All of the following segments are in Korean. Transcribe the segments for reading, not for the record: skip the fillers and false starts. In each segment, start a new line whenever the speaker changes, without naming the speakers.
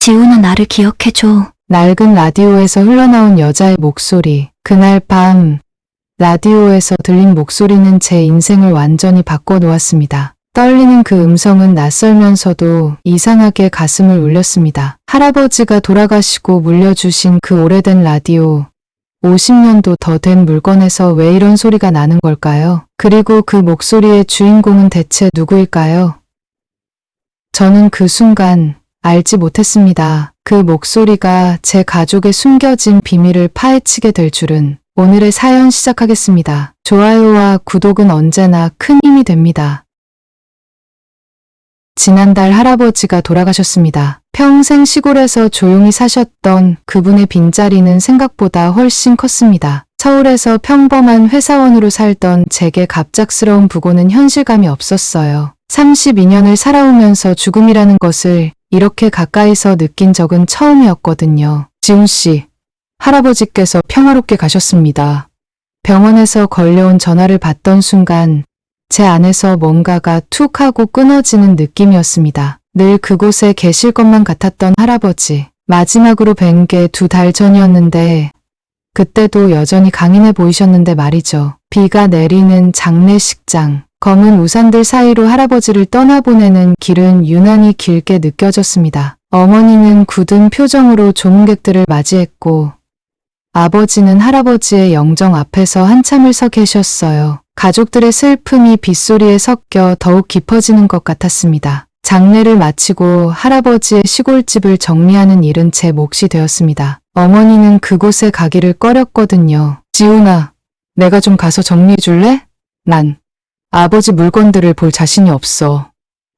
지훈아, 나를 기억해줘.
낡은 라디오에서 흘러나온 여자의 목소리. 그날 밤 라디오에서 들린 목소리는 제 인생을 완전히 바꿔놓았습니다. 떨리는 그 음성은 낯설면서도 이상하게 가슴을 울렸습니다. 할아버지가 돌아가시고 물려주신 그 오래된 라디오. 50년도 더 된 물건에서 왜 이런 소리가 나는 걸까요? 그리고 그 목소리의 주인공은 대체 누구일까요? 저는 그 순간 알지 못했습니다. 그 목소리가 제 가족의 숨겨진 비밀을 파헤치게 될 줄은. 오늘의 사연 시작하겠습니다. 좋아요와 구독은 언제나 큰 힘이 됩니다. 지난달 할아버지가 돌아가셨습니다. 평생 시골에서 조용히 사셨던 그분의 빈자리는 생각보다 훨씬 컸습니다. 서울에서 평범한 회사원으로 살던 제게 갑작스러운 부고는 현실감이 없었어요. 32년을 살아오면서 죽음이라는 것을 이렇게 가까이서 느낀 적은 처음이었거든요. 지훈 씨, 할아버지께서 평화롭게 가셨습니다. 병원에서 걸려온 전화를 받던 순간 제 안에서 뭔가가 툭 하고 끊어지는 느낌이었습니다. 늘 그곳에 계실 것만 같았던 할아버지. 마지막으로 뵌 게 2달 전이었는데 그때도 여전히 강인해 보이셨는데 말이죠. 비가 내리는 장례식장. 검은 우산들 사이로 할아버지를 떠나보내는 길은 유난히 길게 느껴졌습니다. 어머니는 굳은 표정으로 조문객들을 맞이했고 아버지는 할아버지의 영정 앞에서 한참을 서 계셨어요. 가족들의 슬픔이 빗소리에 섞여 더욱 깊어지는 것 같았습니다. 장례를 마치고 할아버지의 시골집을 정리하는 일은 제 몫이 되었습니다. 어머니는 그곳에 가기를 꺼렸거든요. 지훈아, 내가 좀 가서 정리해 줄래? 난 아버지 물건들을 볼 자신이 없어.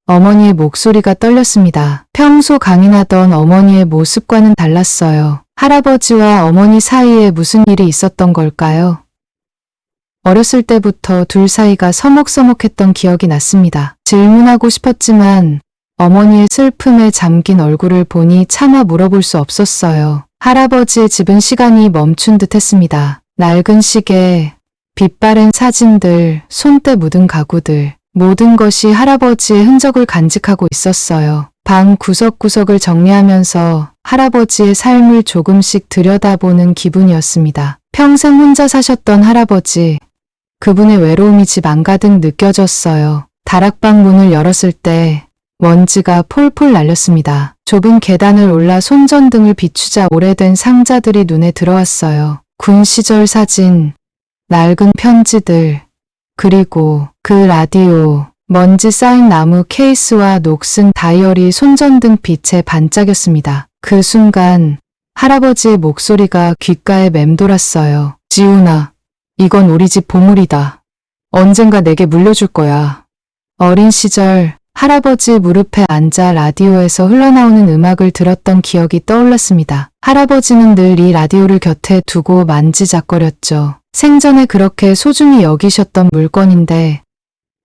어머니의 목소리가 떨렸습니다. 평소 강인하던 어머니의 모습과는 달랐어요. 할아버지와 어머니 사이에 무슨 일이 있었던 걸까요? 어렸을 때부터 둘 사이가 서먹서먹했던 기억이 났습니다. 질문하고 싶었지만 어머니의 슬픔에 잠긴 얼굴을 보니 차마 물어볼 수 없었어요. 할아버지의 집은 시간이 멈춘 듯 했습니다. 낡은 시계, 빛바랜 사진들, 손때 묻은 가구들, 모든 것이 할아버지의 흔적을 간직하고 있었어요. 방 구석구석을 정리하면서 할아버지의 삶을 조금씩 들여다보는 기분이었습니다. 평생 혼자 사셨던 할아버지, 그분의 외로움이 집 안가득 느껴졌어요. 다락방 문을 열었을 때 먼지가 폴폴 날렸습니다. 좁은 계단을 올라 손전등을 비추자 오래된 상자들이 눈에 들어왔어요. 군 시절 사진, 낡은 편지들, 그리고 그 라디오, 먼지 쌓인 나무 케이스와 녹슨 다이어리 손전등 빛에 반짝였습니다. 그 순간 할아버지의 목소리가 귓가에 맴돌았어요. 지훈아, 이건 우리 집 보물이다. 언젠가 내게 물려줄 거야. 어린 시절 할아버지 무릎에 앉아 라디오에서 흘러나오는 음악을 들었던 기억이 떠올랐습니다. 할아버지는 늘 이 라디오를 곁에 두고 만지작거렸죠. 생전에 그렇게 소중히 여기셨던 물건인데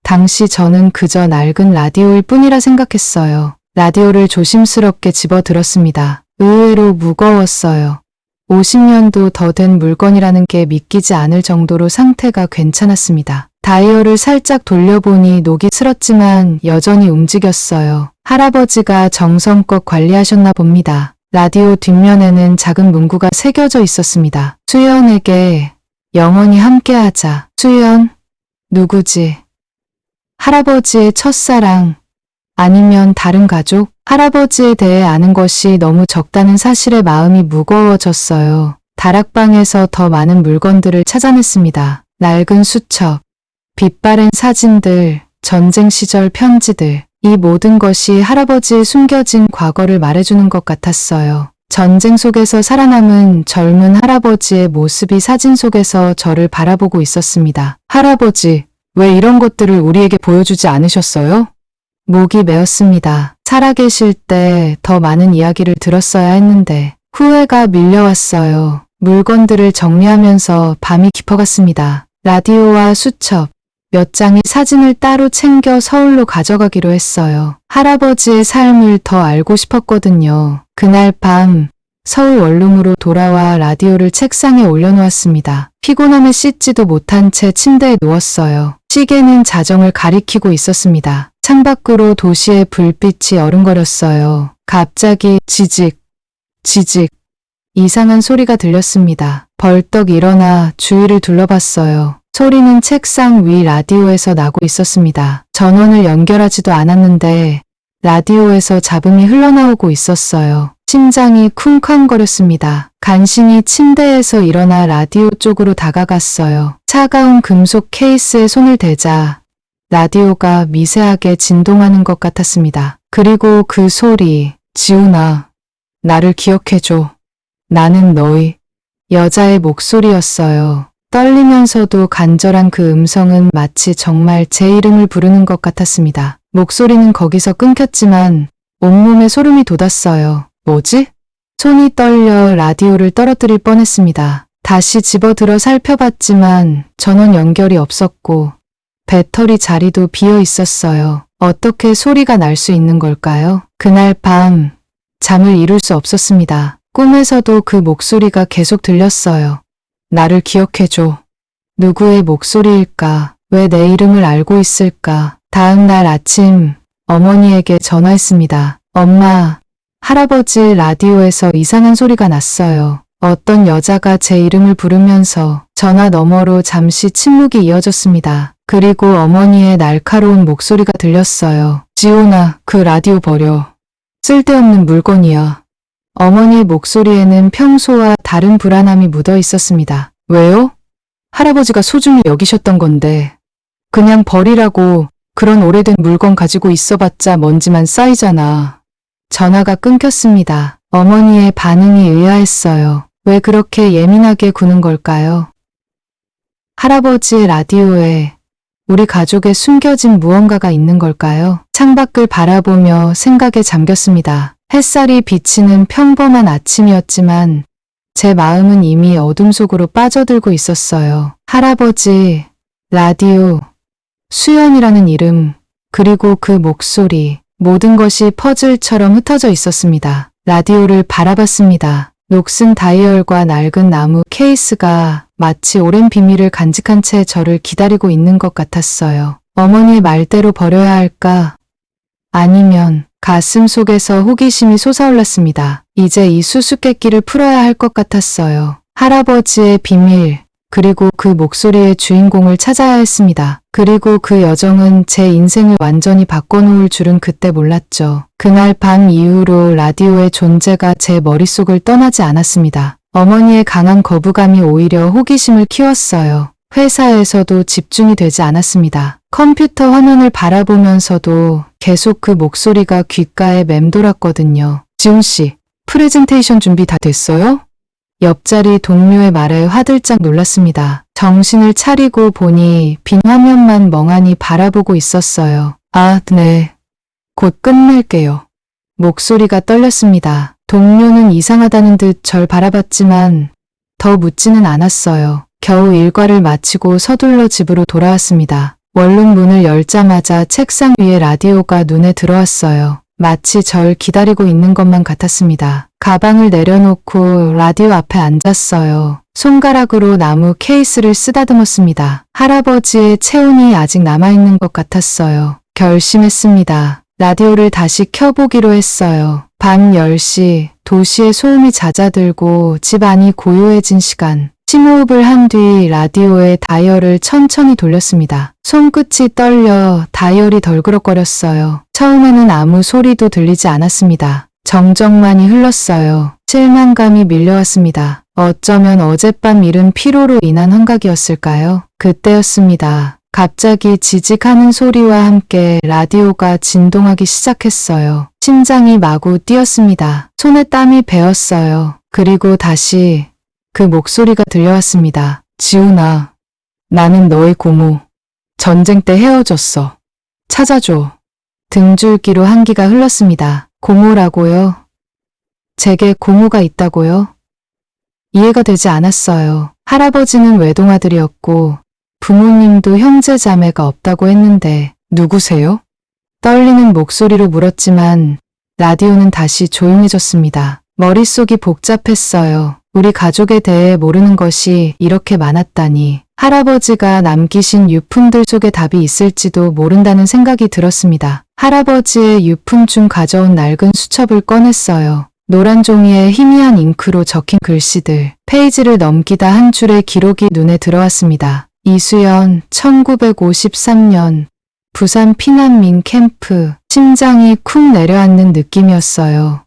당시 저는 그저 낡은 라디오일 뿐이라 생각했어요. 라디오를 조심스럽게 집어들었습니다. 의외로 무거웠어요. 50년도 더 된 물건이라는 게 믿기지 않을 정도로 상태가 괜찮았습니다. 다이얼을 살짝 돌려보니 녹이 슬었지만 여전히 움직였어요. 할아버지가 정성껏 관리하셨나 봅니다. 라디오 뒷면에는 작은 문구가 새겨져 있었습니다. 수연에게 영원히 함께하자. 수연, 누구지? 할아버지의 첫사랑, 아니면 다른 가족? 할아버지에 대해 아는 것이 너무 적다는 사실에 마음이 무거워졌어요. 다락방에서 더 많은 물건들을 찾아냈습니다. 낡은 수첩, 빛바랜 사진들, 전쟁 시절 편지들. 이 모든 것이 할아버지의 숨겨진 과거를 말해주는 것 같았어요. 전쟁 속에서 살아남은 젊은 할아버지의 모습이 사진 속에서 저를 바라보고 있었습니다. 할아버지, 왜 이런 것들을 우리에게 보여주지 않으셨어요? 목이 메었습니다. 살아계실 때 더 많은 이야기를 들었어야 했는데 후회가 밀려왔어요. 물건들을 정리하면서 밤이 깊어갔습니다. 라디오와 수첩, 몇 장의 사진을 따로 챙겨 서울로 가져가기로 했어요. 할아버지의 삶을 더 알고 싶었거든요. 그날 밤 서울 원룸으로 돌아와 라디오를 책상에 올려놓았습니다. 피곤함에 씻지도 못한 채 침대에 누웠어요. 시계는 자정을 가리키고 있었습니다. 창밖으로 도시의 불빛이 어른거렸어요. 갑자기 지직, 지직, 이상한 소리가 들렸습니다. 벌떡 일어나 주위를 둘러봤어요. 소리는 책상 위 라디오에서 나고 있었습니다. 전원을 연결하지도 않았는데 라디오에서 잡음이 흘러나오고 있었어요. 심장이 쿵쾅거렸습니다. 간신히 침대에서 일어나 라디오 쪽으로 다가갔어요. 차가운 금속 케이스에 손을 대자 라디오가 미세하게 진동하는 것 같았습니다. 그리고 그 소리, 지훈아, 나를 기억해줘. 나는 너희 여자의 목소리였어요. 떨리면서도 간절한 그 음성은 마치 정말 제 이름을 부르는 것 같았습니다. 목소리는 거기서 끊겼지만 온몸에 소름이 돋았어요. 뭐지? 손이 떨려 라디오를 떨어뜨릴 뻔했습니다. 다시 집어들어 살펴봤지만 전원 연결이 없었고 배터리 자리도 비어 있었어요. 어떻게 소리가 날 수 있는 걸까요? 그날 밤 잠을 이룰 수 없었습니다. 꿈에서도 그 목소리가 계속 들렸어요. 나를 기억해줘. 누구의 목소리일까? 왜 내 이름을 알고 있을까? 다음 날 아침 어머니에게 전화했습니다. 엄마, 할아버지 라디오에서 이상한 소리가 났어요. 어떤 여자가 제 이름을 부르면서 전화 너머로 잠시 침묵이 이어졌습니다. 그리고 어머니의 날카로운 목소리가 들렸어요. 지훈아, 그 라디오 버려. 쓸데없는 물건이야. 어머니의 목소리에는 평소와 다른 불안함이 묻어 있었습니다. 왜요? 할아버지가 소중히 여기셨던 건데. 그냥 버리라고. 그런 오래된 물건 가지고 있어봤자 먼지만 쌓이잖아. 전화가 끊겼습니다. 어머니의 반응이 의아했어요. 왜 그렇게 예민하게 구는 걸까요? 할아버지의 라디오에 우리 가족의 숨겨진 무언가가 있는 걸까요? 창밖을 바라보며 생각에 잠겼습니다. 햇살이 비치는 평범한 아침이었지만 제 마음은 이미 어둠 속으로 빠져들고 있었어요. 할아버지, 라디오, 수연이라는 이름, 그리고 그 목소리, 모든 것이 퍼즐처럼 흩어져 있었습니다. 라디오를 바라봤습니다. 녹슨 다이얼과 낡은 나무 케이스가 마치 오랜 비밀을 간직한 채 저를 기다리고 있는 것 같았어요. 어머니의 말대로 버려야 할까? 아니면 가슴 속에서 호기심이 솟아올랐습니다. 이제 이 수수께끼를 풀어야 할 것 같았어요. 할아버지의 비밀, 그리고 그 목소리의 주인공을 찾아야 했습니다. 그리고 그 여정은 제 인생을 완전히 바꿔놓을 줄은 그때 몰랐죠. 그날 밤 이후로 라디오의 존재가 제 머릿속을 떠나지 않았습니다. 어머니의 강한 거부감이 오히려 호기심을 키웠어요. 회사에서도 집중이 되지 않았습니다. 컴퓨터 화면을 바라보면서도 계속 그 목소리가 귓가에 맴돌았거든요. 지훈 씨, 프레젠테이션 준비 다 됐어요? 옆자리 동료의 말에 화들짝 놀랐습니다. 정신을 차리고 보니 빈 화면만 멍하니 바라보고 있었어요. 아, 네. 곧 끝낼게요. 목소리가 떨렸습니다. 동료는 이상하다는 듯 절 바라봤지만 더 묻지는 않았어요. 겨우 일과를 마치고 서둘러 집으로 돌아왔습니다. 원룸 문을 열자마자 책상 위에 라디오가 눈에 들어왔어요. 마치 절 기다리고 있는 것만 같았습니다. 가방을 내려놓고 라디오 앞에 앉았어요. 손가락으로 나무 케이스를 쓰다듬었습니다. 할아버지의 체온이 아직 남아있는 것 같았어요. 결심했습니다. 라디오를 다시 켜보기로 했어요. 밤 10시, 도시의 소음이 잦아들고 집 안이 고요해진 시간. 심호흡을 한 뒤 라디오의 다이얼을 천천히 돌렸습니다. 손끝이 떨려 다이얼이 덜그럭거렸어요. 처음에는 아무 소리도 들리지 않았습니다. 정적만이 흘렀어요. 실망감이 밀려왔습니다. 어쩌면 어젯밤 일은 피로로 인한 환각이었을까요? 그때였습니다. 갑자기 지직하는 소리와 함께 라디오가 진동하기 시작했어요. 심장이 마구 뛰었습니다. 손에 땀이 배었어요. 그리고 다시 그 목소리가 들려왔습니다. 지훈아, 나는 너의 고모. 전쟁 때 헤어졌어. 찾아줘. 등줄기로 한기가 흘렀습니다. 고모라고요? 제게 고모가 있다고요? 이해가 되지 않았어요. 할아버지는 외동아들이었고 부모님도 형제 자매가 없다고 했는데 누구세요? 떨리는 목소리로 물었지만 라디오는 다시 조용해졌습니다. 머릿속이 복잡했어요. 우리 가족에 대해 모르는 것이 이렇게 많았다니. 할아버지가 남기신 유품들 속에 답이 있을지도 모른다는 생각이 들었습니다. 할아버지의 유품 중 가져온 낡은 수첩을 꺼냈어요. 노란 종이에 희미한 잉크로 적힌 글씨들, 페이지를 넘기다 한 줄의 기록이 눈에 들어왔습니다. 이수연, 1953년, 부산 피난민 캠프, 심장이 쿵 내려앉는 느낌이었어요.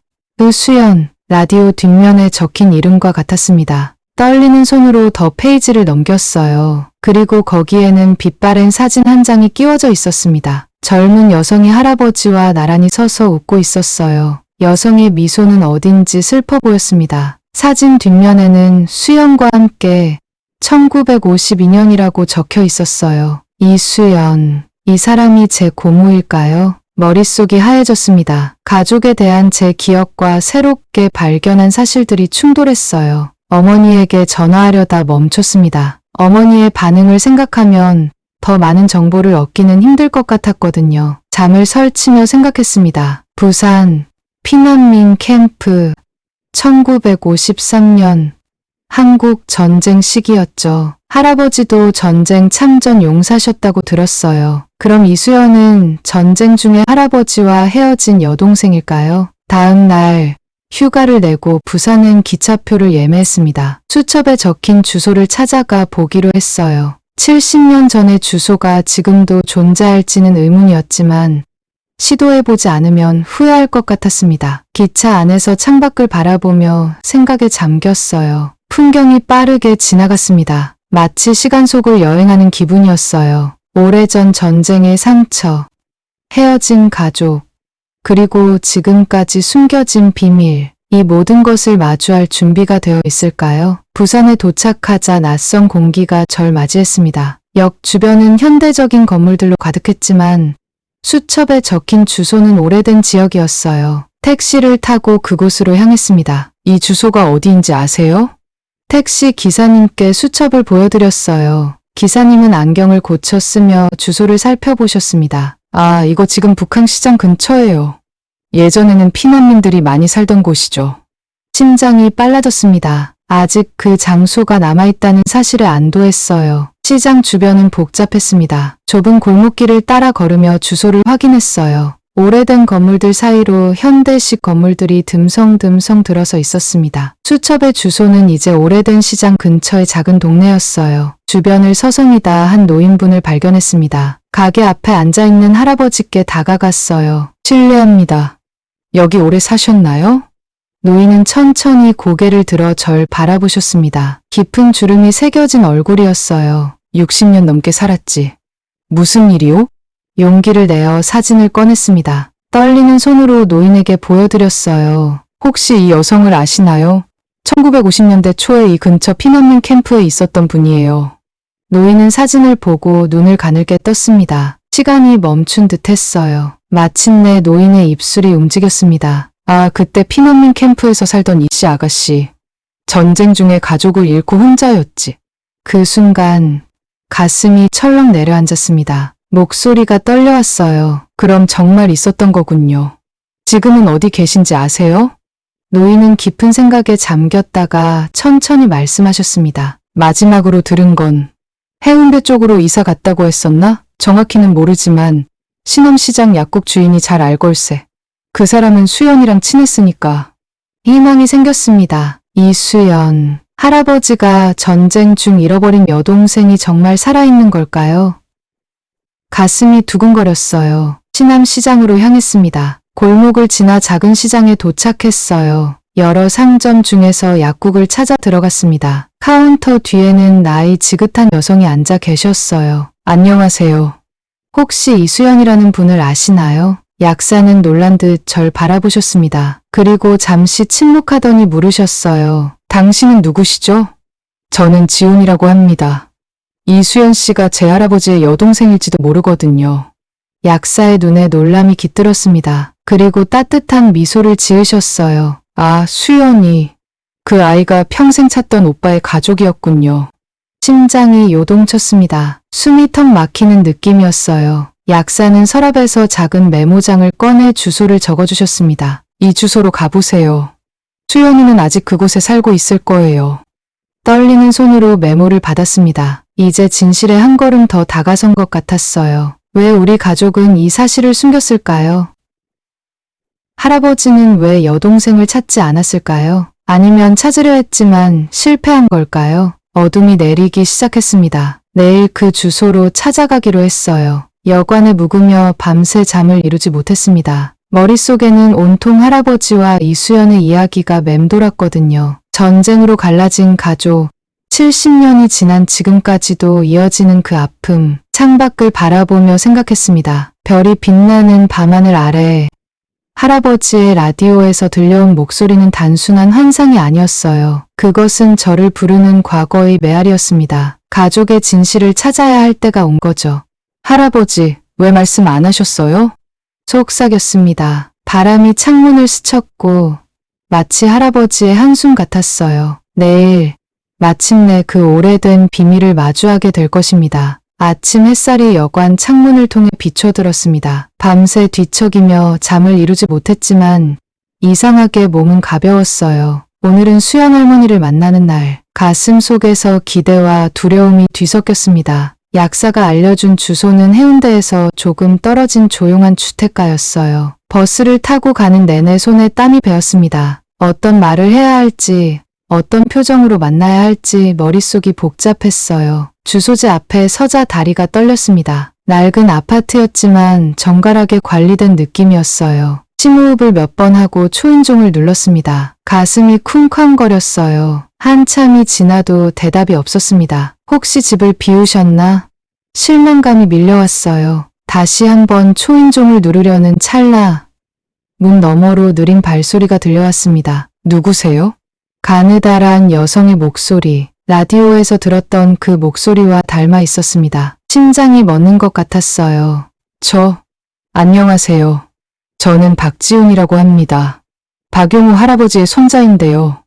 수연, 라디오 뒷면에 적힌 이름과 같았습니다. 떨리는 손으로 더 페이지를 넘겼어요. 그리고 거기에는 빛바랜 사진 한 장이 끼워져 있었습니다. 젊은 여성이 할아버지와 나란히 서서 웃고 있었어요. 여성의 미소는 어딘지 슬퍼 보였습니다. 사진 뒷면에는 수연과 함께 1952년이라고 적혀 있었어요. 이수연, 이 사람이 제 고모일까요? 머릿속이 하얘졌습니다. 가족에 대한 제 기억과 새롭게 발견한 사실들이 충돌했어요. 어머니에게 전화하려다 멈췄습니다. 어머니의 반응을 생각하면 더 많은 정보를 얻기는 힘들 것 같았거든요. 잠을 설치며 생각했습니다. 부산, 피난민 캠프, 1953년, 한국 전쟁 시기였죠. 할아버지도 전쟁 참전 용사셨다고 들었어요. 그럼 이수연은 전쟁 중에 할아버지와 헤어진 여동생일까요? 다음 날 휴가를 내고 부산행 기차표를 예매했습니다. 수첩에 적힌 주소를 찾아가 보기로 했어요. 70년 전의 주소가 지금도 존재할지는 의문이었지만 시도해보지 않으면 후회할 것 같았습니다. 기차 안에서 창밖을 바라보며 생각에 잠겼어요. 풍경이 빠르게 지나갔습니다. 마치 시간 속을 여행하는 기분이었어요. 오래전 전쟁의 상처, 헤어진 가족, 그리고 지금까지 숨겨진 비밀, 이 모든 것을 마주할 준비가 되어 있을까요? 부산에 도착하자 낯선 공기가 절 맞이했습니다. 역 주변은 현대적인 건물들로 가득했지만 수첩에 적힌 주소는 오래된 지역이었어요. 택시를 타고 그곳으로 향했습니다. 이 주소가 어디인지 아세요? 택시 기사님께 수첩을 보여드렸어요. 기사님은 안경을 고쳐 쓰며 주소를 살펴보셨습니다. 아, 이거 지금 북한시장 근처예요. 예전에는 피난민들이 많이 살던 곳이죠. 심장이 빨라졌습니다. 아직 그 장소가 남아있다는 사실에 안도했어요. 시장 주변은 복잡했습니다. 좁은 골목길을 따라 걸으며 주소를 확인했어요. 오래된 건물들 사이로 현대식 건물들이 듬성듬성 들어서 있었습니다. 수첩의 주소는 이제 오래된 시장 근처의 작은 동네였어요. 주변을 서성이다 한 노인분을 발견했습니다. 가게 앞에 앉아있는 할아버지께 다가갔어요. 실례합니다. 여기 오래 사셨나요? 노인은 천천히 고개를 들어 절 바라보셨습니다. 깊은 주름이 새겨진 얼굴이었어요. 60년 넘게 살았지. 무슨 일이요? 용기를 내어 사진을 꺼냈습니다. 떨리는 손으로 노인에게 보여드렸어요. 혹시 이 여성을 아시나요? 1950년대 초에 이 근처 피난민 캠프에 있었던 분이에요. 노인은 사진을 보고 눈을 가늘게 떴습니다. 시간이 멈춘 듯 했어요. 마침내 노인의 입술이 움직였습니다. 아, 그때 피난민 캠프에서 살던 이씨 아가씨. 전쟁 중에 가족을 잃고 혼자였지. 그 순간 가슴이 철렁 내려앉았습니다. 목소리가 떨려왔어요. 그럼 정말 있었던 거군요. 지금은 어디 계신지 아세요? 노인은 깊은 생각에 잠겼다가 천천히 말씀하셨습니다. 마지막으로 들은 건 해운대 쪽으로 이사 갔다고 했었나? 정확히는 모르지만 신암시장 약국 주인이 잘 알걸세. 그 사람은 수연이랑 친했으니까. 희망이 생겼습니다. 이수연. 할아버지가 전쟁 중 잃어버린 여동생이 정말 살아있는 걸까요? 가슴이 두근거렸어요. 신암시장으로 향했습니다. 골목을 지나 작은 시장에 도착했어요. 여러 상점 중에서 약국을 찾아 들어갔습니다. 카운터 뒤에는 나이 지긋한 여성이 앉아 계셨어요. 안녕하세요. 혹시 이수연이라는 분을 아시나요? 약사는 놀란 듯 절 바라보셨습니다. 그리고 잠시 침묵하더니 물으셨어요. 당신은 누구시죠? 저는 지훈이라고 합니다. 이수연 씨가 제 할아버지의 여동생일지도 모르거든요. 약사의 눈에 놀람이 깃들었습니다. 그리고 따뜻한 미소를 지으셨어요. 아, 수연이. 그 아이가 평생 찾던 오빠의 가족이었군요. 심장이 요동쳤습니다. 숨이 턱 막히는 느낌이었어요. 약사는 서랍에서 작은 메모장을 꺼내 주소를 적어주셨습니다. 이 주소로 가보세요. 수연이는 아직 그곳에 살고 있을 거예요. 떨리는 손으로 메모를 받았습니다. 이제 진실에 한 걸음 더 다가선 것 같았어요. 왜 우리 가족은 이 사실을 숨겼을까요? 할아버지는 왜 여동생을 찾지 않았을까요? 아니면 찾으려 했지만 실패한 걸까요? 어둠이 내리기 시작했습니다. 내일 그 주소로 찾아가기로 했어요. 여관에 묵으며 밤새 잠을 이루지 못했습니다. 머릿속에는 온통 할아버지와 이수연의 이야기가 맴돌았거든요. 전쟁으로 갈라진 가족, 70년이 지난 지금까지도 이어지는 그 아픔, 창밖을 바라보며 생각했습니다. 별이 빛나는 밤하늘 아래 할아버지의 라디오에서 들려온 목소리는 단순한 환상이 아니었어요. 그것은 저를 부르는 과거의 메아리였습니다. 가족의 진실을 찾아야 할 때가 온 거죠. 할아버지, 왜 말씀 안 하셨어요? 속삭였습니다. 바람이 창문을 스쳤고 마치 할아버지의 한숨 같았어요. 내일 마침내 그 오래된 비밀을 마주하게 될 것입니다. 아침 햇살이 여관 창문을 통해 비춰들었습니다. 밤새 뒤척이며 잠을 이루지 못했지만 이상하게 몸은 가벼웠어요. 오늘은 수연 할머니를 만나는 날, 가슴 속에서 기대와 두려움이 뒤섞였습니다. 약사가 알려준 주소는 해운대에서 조금 떨어진 조용한 주택가였어요. 버스를 타고 가는 내내 손에 땀이 배었습니다. 어떤 말을 해야 할지, 어떤 표정으로 만나야 할지 머릿속이 복잡했어요. 주소지 앞에 서자 다리가 떨렸습니다. 낡은 아파트였지만 정갈하게 관리된 느낌이었어요. 심호흡을 몇 번 하고 초인종을 눌렀습니다. 가슴이 쿵쾅거렸어요. 한참이 지나도 대답이 없었습니다. 혹시 집을 비우셨나? 실망감이 밀려왔어요. 다시 한번 초인종을 누르려는 찰나 문 너머로 느린 발소리가 들려왔습니다. 누구세요? 가느다란 여성의 목소리, 라디오에서 들었던 그 목소리와 닮아 있었습니다. 심장이 멎는 것 같았어요. 안녕하세요. 저는 박지훈이라고 합니다. 박용우 할아버지의 손자인데요.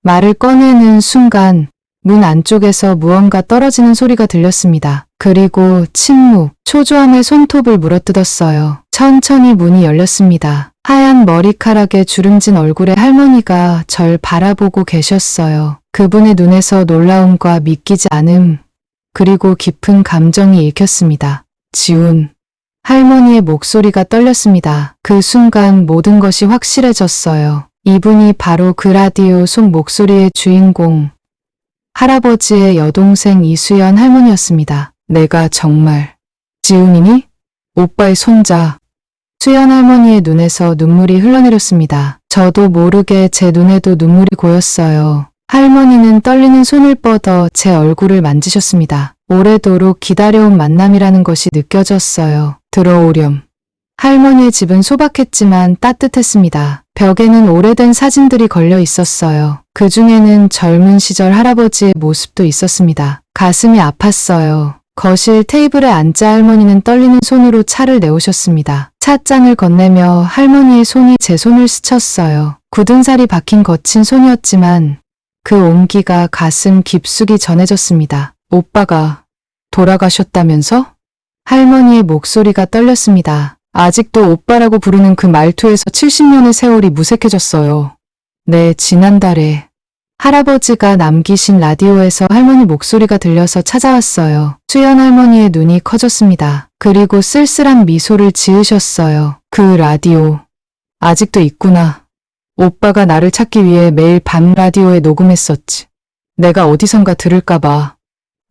말을 꺼내는 순간 문 안쪽에서 무언가 떨어지는 소리가 들렸습니다. 그리고 침묵, 초조함에 손톱을 물어뜯었어요. 천천히 문이 열렸습니다. 하얀 머리카락에 주름진 얼굴의 할머니가 절 바라보고 계셨어요. 그분의 눈에서 놀라움과 믿기지 않음, 그리고 깊은 감정이 읽혔습니다. 지훈. 할머니의 목소리가 떨렸습니다. 그 순간 모든 것이 확실해졌어요. 이분이 바로 그 라디오 속 목소리의 주인공, 할아버지의 여동생 이수연 할머니였습니다. 내가 정말 지훈이니? 오빠의 손자. 수연 할머니의 눈에서 눈물이 흘러내렸습니다. 저도 모르게 제 눈에도 눈물이 고였어요. 할머니는 떨리는 손을 뻗어 제 얼굴을 만지셨습니다. 오래도록 기다려온 만남이라는 것이 느껴졌어요. 들어오렴. 할머니의 집은 소박했지만 따뜻했습니다. 벽에는 오래된 사진들이 걸려 있었어요. 그 중에는 젊은 시절 할아버지의 모습도 있었습니다. 가슴이 아팠어요. 거실 테이블에 앉아 할머니는 떨리는 손으로 차를 내오셨습니다. 찻잔을 건네며 할머니의 손이 제 손을 스쳤어요. 굳은 살이 박힌 거친 손이었지만 그 온기가 가슴 깊숙이 전해졌습니다. 오빠가 돌아가셨다면서? 할머니의 목소리가 떨렸습니다. 아직도 오빠라고 부르는 그 말투에서 70년의 세월이 무색해졌어요. 네, 지난달에 할아버지가 남기신 라디오에서 할머니 목소리가 들려서 찾아왔어요. 수연 할머니의 눈이 커졌습니다. 그리고 쓸쓸한 미소를 지으셨어요. 그 라디오 아직도 있구나. 오빠가 나를 찾기 위해 매일 밤 라디오에 녹음했었지. 내가 어디선가 들을까봐.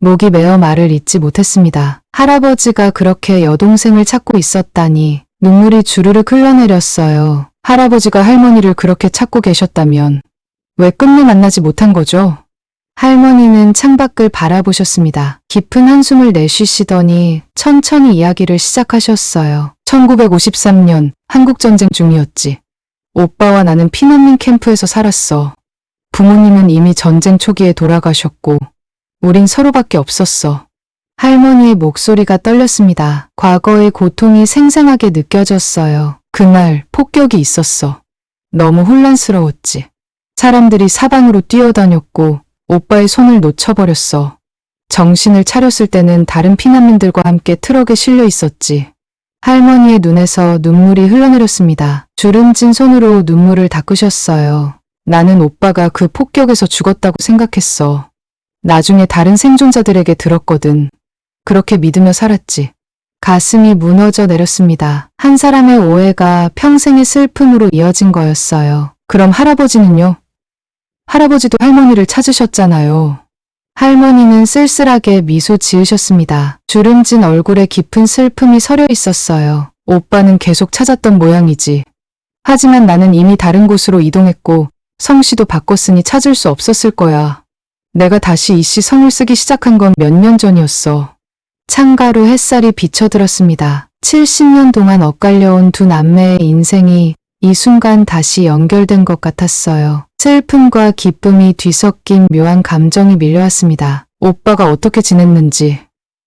목이 메어 말을 잇지 못했습니다. 할아버지가 그렇게 여동생을 찾고 있었다니 눈물이 주르륵 흘러내렸어요. 할아버지가 할머니를 그렇게 찾고 계셨다면 왜 끝내 만나지 못한 거죠? 할머니는 창밖을 바라보셨습니다. 깊은 한숨을 내쉬시더니 천천히 이야기를 시작하셨어요. 1953년 한국전쟁 중이었지. 오빠와 나는 피난민 캠프에서 살았어. 부모님은 이미 전쟁 초기에 돌아가셨고 우린 서로밖에 없었어. 할머니의 목소리가 떨렸습니다. 과거의 고통이 생생하게 느껴졌어요. 그날 폭격이 있었어. 너무 혼란스러웠지. 사람들이 사방으로 뛰어다녔고 오빠의 손을 놓쳐버렸어. 정신을 차렸을 때는 다른 피난민들과 함께 트럭에 실려 있었지. 할머니의 눈에서 눈물이 흘러내렸습니다. 주름진 손으로 눈물을 닦으셨어요. 나는 오빠가 그 폭격에서 죽었다고 생각했어. 나중에 다른 생존자들에게 들었거든. 그렇게 믿으며 살았지. 가슴이 무너져 내렸습니다. 한 사람의 오해가 평생의 슬픔으로 이어진 거였어요. 그럼 할아버지는요? 할아버지도 할머니를 찾으셨잖아요. 할머니는 쓸쓸하게 미소 지으셨습니다. 주름진 얼굴에 깊은 슬픔이 서려 있었어요. 오빠는 계속 찾았던 모양이지. 하지만 나는 이미 다른 곳으로 이동했고 성씨도 바꿨으니 찾을 수 없었을 거야. 내가 다시 이씨 성을 쓰기 시작한 건 몇 년 전이었어. 창가로 햇살이 비쳐들었습니다. 70년 동안 엇갈려온 두 남매의 인생이 이 순간 다시 연결된 것 같았어요. 슬픔과 기쁨이 뒤섞인 묘한 감정이 밀려왔습니다. 오빠가 어떻게 지냈는지,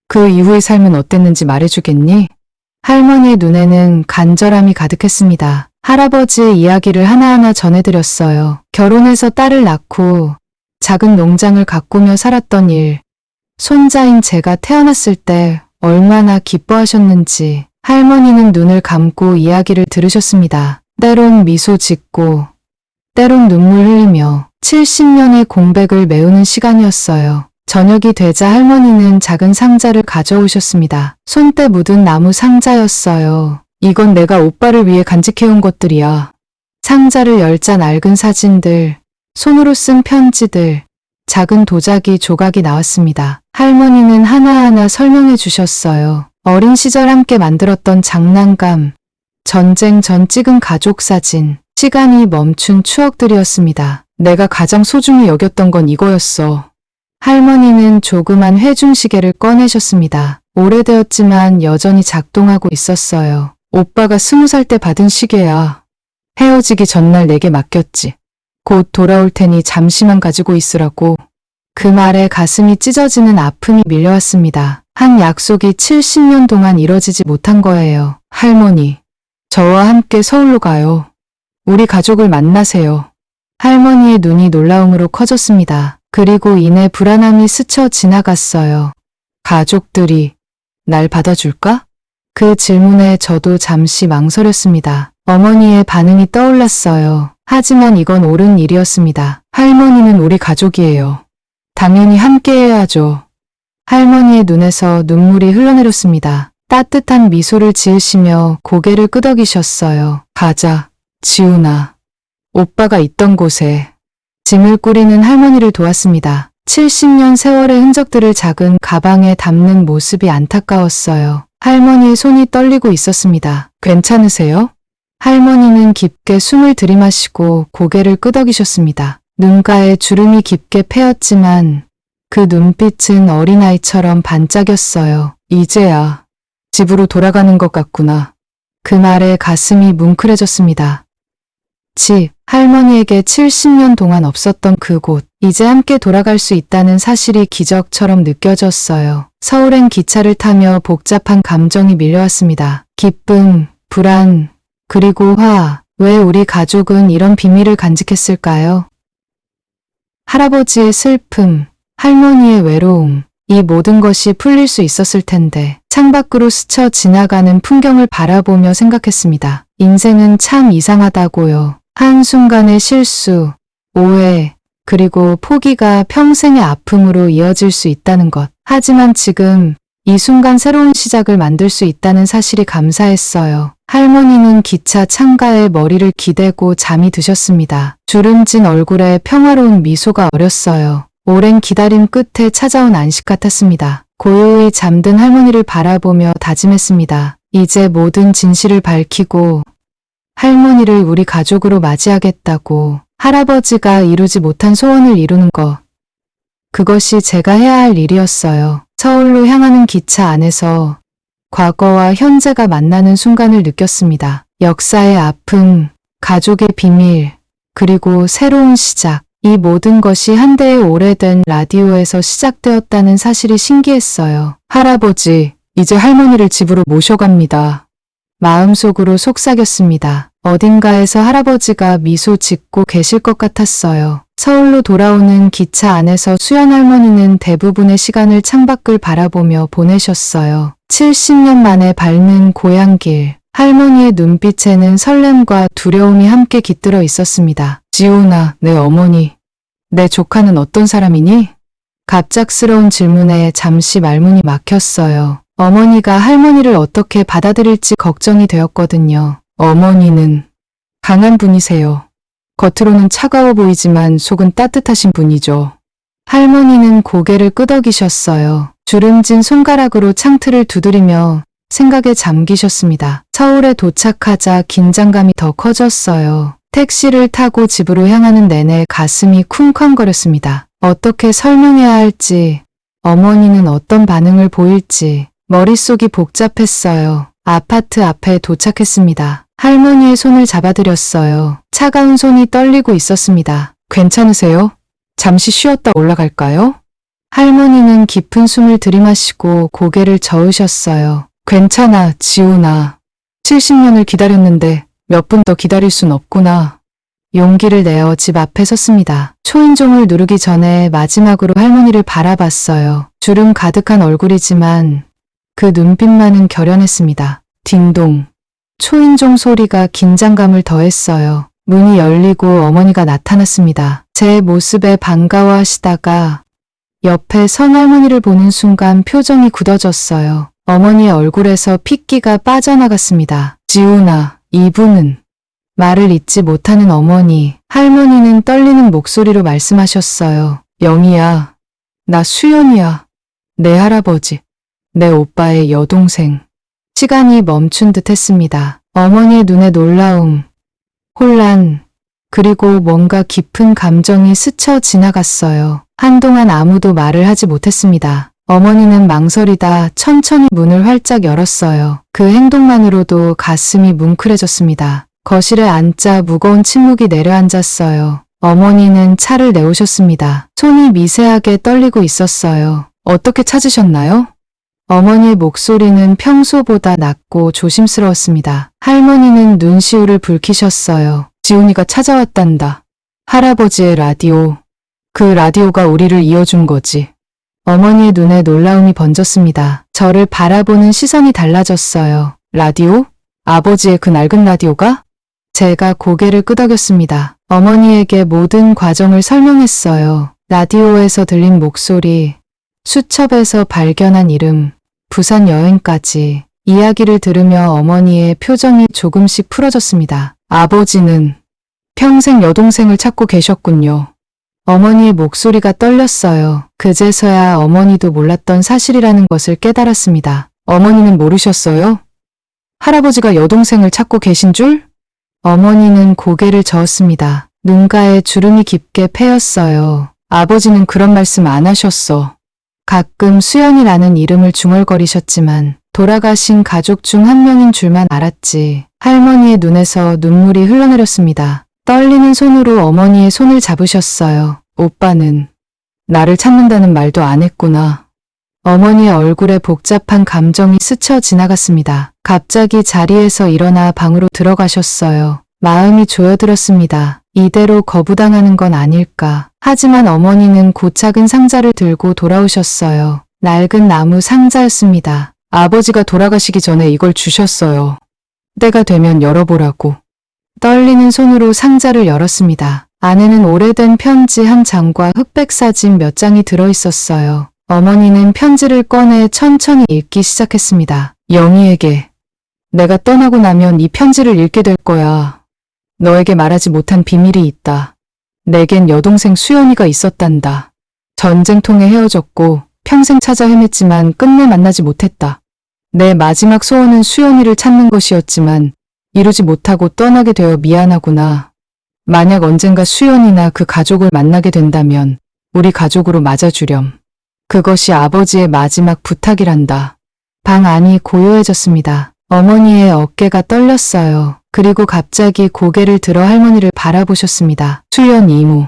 그 이후의 삶은 어땠는지 말해주겠니? 할머니의 눈에는 간절함이 가득했습니다. 할아버지의 이야기를 하나하나 전해드렸어요. 결혼해서 딸을 낳고 작은 농장을 가꾸며 살았던 일, 손자인 제가 태어났을 때 얼마나 기뻐하셨는지. 할머니는 눈을 감고 이야기를 들으셨습니다. 때론 미소 짓고 때론 눈물 흘리며 70년의 공백을 메우는 시간이었어요. 저녁이 되자 할머니는 작은 상자를 가져오셨습니다. 손때 묻은 나무 상자였어요. 이건 내가 오빠를 위해 간직해온 것들이야. 상자를 열자 낡은 사진들, 손으로 쓴 편지들, 작은 도자기 조각이 나왔습니다. 할머니는 하나하나 설명해 주셨어요. 어린 시절 함께 만들었던 장난감, 전쟁 전 찍은 가족 사진, 시간이 멈춘 추억들이었습니다. 내가 가장 소중히 여겼던 건 이거였어. 할머니는 조그만 회중시계를 꺼내셨습니다. 오래되었지만 여전히 작동하고 있었어요. 오빠가 20살 때 받은 시계야. 헤어지기 전날 내게 맡겼지. 곧 돌아올 테니 잠시만 가지고 있으라고. 그 말에 가슴이 찢어지는 아픔이 밀려왔습니다. 한 약속이 70년 동안 이뤄지지 못한 거예요. 할머니, 저와 함께 서울로 가요. 우리 가족을 만나세요. 할머니의 눈이 놀라움으로 커졌습니다. 그리고 이내 불안함이 스쳐 지나갔어요. 가족들이 날 받아줄까? 그 질문에 저도 잠시 망설였습니다. 어머니의 반응이 떠올랐어요. 하지만 이건 옳은 일이었습니다. 할머니는 우리 가족이에요. 당연히 함께해야죠. 할머니의 눈에서 눈물이 흘러내렸습니다. 따뜻한 미소를 지으시며 고개를 끄덕이셨어요. 가자, 지훈아. 오빠가 있던 곳에. 짐을 꾸리는 할머니를 도왔습니다. 70년 세월의 흔적들을 작은 가방에 담는 모습이 안타까웠어요. 할머니의 손이 떨리고 있었습니다. 괜찮으세요? 할머니는 깊게 숨을 들이마시고 고개를 끄덕이셨습니다. 눈가에 주름이 깊게 패였지만 그 눈빛은 어린아이처럼 반짝였어요. 이제야 집으로 돌아가는 것 같구나. 그 말에 가슴이 뭉클해졌습니다. 집, 할머니에게 70년 동안 없었던 그곳, 이제 함께 돌아갈 수 있다는 사실이 기적처럼 느껴졌어요. 서울행 기차를 타며 복잡한 감정이 밀려왔습니다. 기쁨, 불안, 그리고 화. 왜 우리 가족은 이런 비밀을 간직했을까요? 할아버지의 슬픔, 할머니의 외로움, 이 모든 것이 풀릴 수 있었을 텐데 창밖으로 스쳐 지나가는 풍경을 바라보며 생각했습니다. 인생은 참 이상하다고요. 한순간의 실수, 오해, 그리고 포기가 평생의 아픔으로 이어질 수 있다는 것. 하지만 지금 이 순간 새로운 시작을 만들 수 있다는 사실이 감사했어요. 할머니는 기차 창가에 머리를 기대고 잠이 드셨습니다. 주름진 얼굴에 평화로운 미소가 어렸어요. 오랜 기다림 끝에 찾아온 안식 같았습니다. 고요히 잠든 할머니를 바라보며 다짐했습니다. 이제 모든 진실을 밝히고 할머니를 우리 가족으로 맞이하겠다고. 할아버지가 이루지 못한 소원을 이루는 것. 그것이 제가 해야 할 일이었어요. 서울로 향하는 기차 안에서 과거와 현재가 만나는 순간을 느꼈습니다. 역사의 아픔, 가족의 비밀, 그리고 새로운 시작. 이 모든 것이 한 대의 오래된 라디오에서 시작되었다는 사실이 신기했어요. 할아버지, 이제 할머니를 집으로 모셔갑니다. 마음속으로 속삭였습니다. 어딘가에서 할아버지가 미소 짓고 계실 것 같았어요. 서울로 돌아오는 기차 안에서 수연 할머니는 대부분의 시간을 창밖을 바라보며 보내셨어요. 70년 만에 밟는 고향길. 할머니의 눈빛에는 설렘과 두려움이 함께 깃들어 있었습니다. 지훈아, 내 어머니. 내 조카는 어떤 사람이니? 갑작스러운 질문에 잠시 말문이 막혔어요. 어머니가 할머니를 어떻게 받아들일지 걱정이 되었거든요. 어머니는 강한 분이세요. 겉으로는 차가워 보이지만 속은 따뜻하신 분이죠. 할머니는 고개를 끄덕이셨어요. 주름진 손가락으로 창틀을 두드리며 생각에 잠기셨습니다. 서울에 도착하자 긴장감이 더 커졌어요. 택시를 타고 집으로 향하는 내내 가슴이 쿵쾅거렸습니다. 어떻게 설명해야 할지, 어머니는 어떤 반응을 보일지 머릿속이 복잡했어요. 아파트 앞에 도착했습니다. 할머니의 손을 잡아드렸어요. 차가운 손이 떨리고 있었습니다. 괜찮으세요? 잠시 쉬었다 올라갈까요? 할머니는 깊은 숨을 들이마시고 고개를 저으셨어요. 괜찮아, 지훈아. 70년을 기다렸는데 몇 분 더 기다릴 순 없구나. 용기를 내어 집 앞에 섰습니다. 초인종을 누르기 전에 마지막으로 할머니를 바라봤어요. 주름 가득한 얼굴이지만 그 눈빛만은 결연했습니다. 딩동. 초인종 소리가 긴장감을 더했어요. 문이 열리고 어머니가 나타났습니다. 제 모습에 반가워하시다가 옆에 선 할머니를 보는 순간 표정이 굳어졌어요. 어머니의 얼굴에서 핏기가 빠져나갔습니다. 지훈아, 이분은 말을 잇지 못하는 어머니. 할머니는 떨리는 목소리로 말씀하셨어요. 영희야, 나 수연이야. 내 할아버지, 내 오빠의 여동생. 시간이 멈춘 듯 했습니다. 어머니의 눈에 놀라움, 혼란, 그리고 뭔가 깊은 감정이 스쳐 지나갔어요. 한동안 아무도 말을 하지 못했습니다. 어머니는 망설이다 천천히 문을 활짝 열었어요. 그 행동만으로도 가슴이 뭉클해졌습니다. 거실에 앉자 무거운 침묵이 내려앉았어요. 어머니는 차를 내오셨습니다. 손이 미세하게 떨리고 있었어요. 어떻게 찾으셨나요? 어머니의 목소리는 평소보다 낮고 조심스러웠습니다. 할머니는 눈시울을 붉히셨어요. 지훈이가 찾아왔단다. 할아버지의 라디오. 그 라디오가 우리를 이어준 거지. 어머니의 눈에 놀라움이 번졌습니다. 저를 바라보는 시선이 달라졌어요. 라디오? 아버지의 그 낡은 라디오가? 제가 고개를 끄덕였습니다. 어머니에게 모든 과정을 설명했어요. 라디오에서 들린 목소리, 수첩에서 발견한 이름, 부산 여행까지. 이야기를 들으며 어머니의 표정이 조금씩 풀어졌습니다. 아버지는 평생 여동생을 찾고 계셨군요. 어머니의 목소리가 떨렸어요. 그제서야 어머니도 몰랐던 사실이라는 것을 깨달았습니다. 어머니는 모르셨어요? 할아버지가 여동생을 찾고 계신 줄? 어머니는 고개를 저었습니다. 눈가에 주름이 깊게 패였어요. 아버지는 그런 말씀 안 하셨어. 가끔 수연이라는 이름을 중얼거리셨지만 돌아가신 가족 중 한 명인 줄만 알았지. 할머니의 눈에서 눈물이 흘러내렸습니다. 떨리는 손으로 어머니의 손을 잡으셨어요. 오빠는 나를 찾는다는 말도 안 했구나. 어머니의 얼굴에 복잡한 감정이 스쳐 지나갔습니다. 갑자기 자리에서 일어나 방으로 들어가셨어요. 마음이 조여들었습니다. 이대로 거부당하는 건 아닐까. 하지만 어머니는 고작은 상자를 들고 돌아오셨어요. 낡은 나무 상자였습니다. 아버지가 돌아가시기 전에 이걸 주셨어요. 때가 되면 열어보라고. 떨리는 손으로 상자를 열었습니다. 안에는 오래된 편지 한 장과 흑백 사진 몇 장이 들어있었어요. 어머니는 편지를 꺼내 천천히 읽기 시작했습니다. 영희에게. 내가 떠나고 나면 이 편지를 읽게 될 거야. 너에게 말하지 못한 비밀이 있다. 내겐 여동생 수연이가 있었단다. 전쟁통에 헤어졌고 평생 찾아 헤맸지만 끝내 만나지 못했다. 내 마지막 소원은 수연이를 찾는 것이었지만 이루지 못하고 떠나게 되어 미안하구나. 만약 언젠가 수연이나 그 가족을 만나게 된다면 우리 가족으로 맞아주렴. 그것이 아버지의 마지막 부탁이란다. 방 안이 고요해졌습니다. 어머니의 어깨가 떨렸어요. 그리고 갑자기 고개를 들어 할머니를 바라보셨습니다. 수연 이모.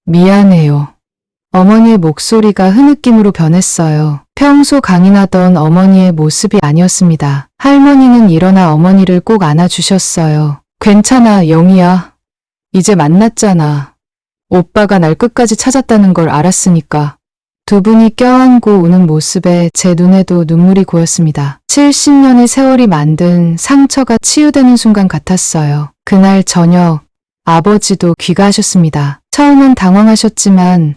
미안해요. 어머니의 목소리가 흐느낌으로 변했어요. 평소 강인하던 어머니의 모습이 아니었습니다. 할머니는 일어나 어머니를 꼭 안아주셨어요. 괜찮아, 영희야. 이제 만났잖아. 오빠가 날 끝까지 찾았다는 걸 알았으니까. 두 분이 껴안고 우는 모습에 제 눈에도 눈물이 고였습니다. 70년의 세월이 만든 상처가 치유되는 순간 같았어요. 그날 저녁 아버지도 귀가하셨습니다. 처음엔 당황하셨지만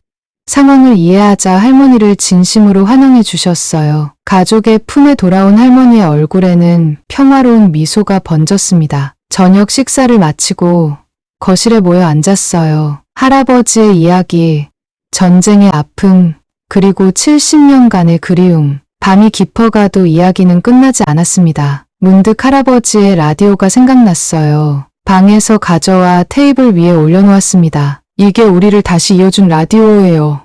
상황을 이해하자 할머니를 진심으로 환영해 주셨어요. 가족의 품에 돌아온 할머니의 얼굴에는 평화로운 미소가 번졌습니다. 저녁 식사를 마치고 거실에 모여 앉았어요. 할아버지의 이야기, 전쟁의 아픔, 그리고 70년간의 그리움. 밤이 깊어가도 이야기는 끝나지 않았습니다. 문득 할아버지의 라디오가 생각났어요. 방에서 가져와 테이블 위에 올려놓았습니다. 이게 우리를 다시 이어준 라디오예요.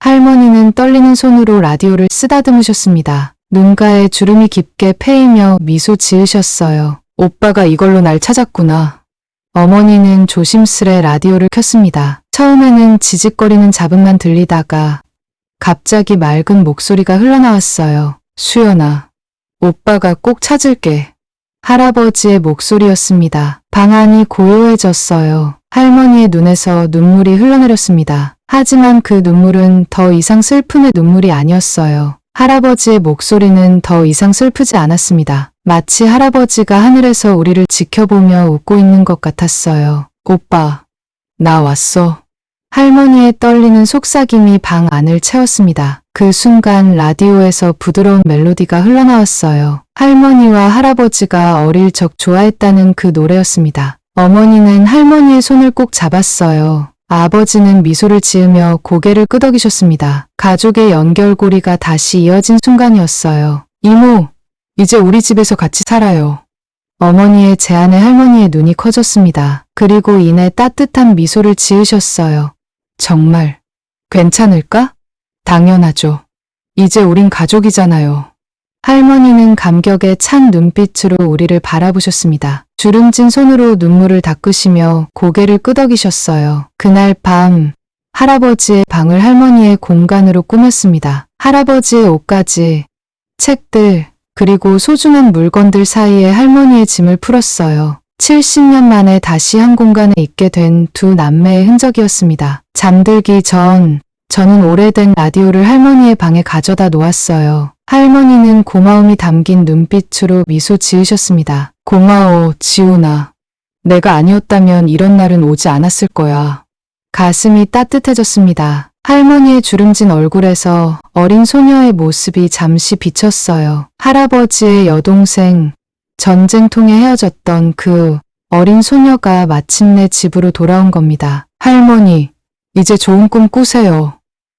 할머니는 떨리는 손으로 라디오를 쓰다듬으셨습니다. 눈가에 주름이 깊게 패이며 미소 지으셨어요. 오빠가 이걸로 날 찾았구나. 어머니는 조심스레 라디오를 켰습니다. 처음에는 지직거리는 잡음만 들리다가 갑자기 맑은 목소리가 흘러나왔어요. 수연아, 오빠가 꼭 찾을게. 할아버지의 목소리였습니다. 방 안이 고요해졌어요. 할머니의 눈에서 눈물이 흘러내렸습니다. 하지만 그 눈물은 더 이상 슬픔의 눈물이 아니었어요. 할아버지의 목소리는 더 이상 슬프지 않았습니다. 마치 할아버지가 하늘에서 우리를 지켜보며 웃고 있는 것 같았어요. 오빠, 나 왔어. 할머니의 떨리는 속삭임이 방 안을 채웠습니다. 그 순간 라디오에서 부드러운 멜로디가 흘러나왔어요. 할머니와 할아버지가 어릴 적 좋아했다는 그 노래였습니다. 어머니는 할머니의 손을 꼭 잡았어요. 아버지는 미소를 지으며 고개를 끄덕이셨습니다. 가족의 연결고리가 다시 이어진 순간이었어요. 이모, 이제 우리 집에서 같이 살아요. 어머니의 제안에 할머니의 눈이 커졌습니다. 그리고 이내 따뜻한 미소를 지으셨어요. 정말 괜찮을까? 당연하죠. 이제 우린 가족이잖아요. 할머니는 감격에 찬 눈빛으로 우리를 바라보셨습니다. 주름진 손으로 눈물을 닦으시며 고개를 끄덕이셨어요. 그날 밤 할아버지의 방을 할머니의 공간으로 꾸몄습니다. 할아버지의 옷가지, 책들, 그리고 소중한 물건들 사이에 할머니의 짐을 풀었어요. 70년 만에 다시 한 공간에 있게 된 두 남매의 흔적이었습니다. 잠들기 전 저는 오래된 라디오를 할머니의 방에 가져다 놓았어요. 할머니는 고마움이 담긴 눈빛으로 미소 지으셨습니다. 고마워, 지훈아. 내가 아니었다면 이런 날은 오지 않았을 거야. 가슴이 따뜻해졌습니다. 할머니의 주름진 얼굴에서 어린 소녀의 모습이 잠시 비쳤어요. 할아버지의 여동생, 전쟁통에 헤어졌던 그 어린 소녀가 마침내 집으로 돌아온 겁니다. 할머니, 이제 좋은 꿈 꾸세요.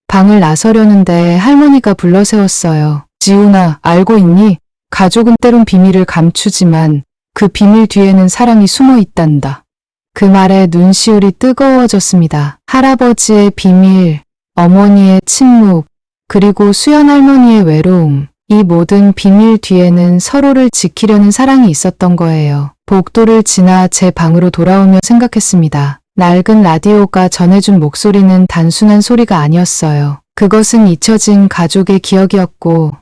방을 나서려는데 할머니가 불러세웠어요. 지훈아, 알고 있니? 가족은 때론 비밀을 감추지만 그 비밀 뒤에는 사랑이 숨어 있단다. 그 말에 눈시울이 뜨거워졌습니다. 할아버지의 비밀, 어머니의 침묵, 그리고 수연 할머니의 외로움. 이 모든 비밀 뒤에는 서로를 지키려는 사랑이 있었던 거예요. 복도를 지나 제 방으로 돌아오며 생각했습니다. 낡은 라디오가 전해준 목소리는 단순한 소리가 아니었어요. 그것은 잊혀진 가족의 기억이었고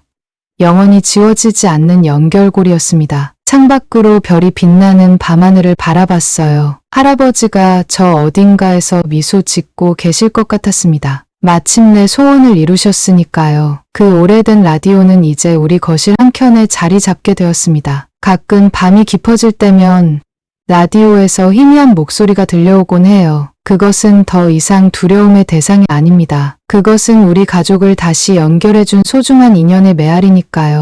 영원히 지워지지 않는 연결고리였습니다. 창밖으로 별이 빛나는 밤하늘을 바라봤어요. 할아버지가 저 어딘가에서 미소 짓고 계실 것 같았습니다. 마침내 소원을 이루셨으니까요. 그 오래된 라디오는 이제 우리 거실 한켠에 자리 잡게 되었습니다. 가끔 밤이 깊어질 때면 라디오에서 희미한 목소리가 들려오곤 해요. 그것은 더 이상 두려움의 대상이 아닙니다. 그것은 우리 가족을 다시 연결해준 소중한 인연의 메아리니까요.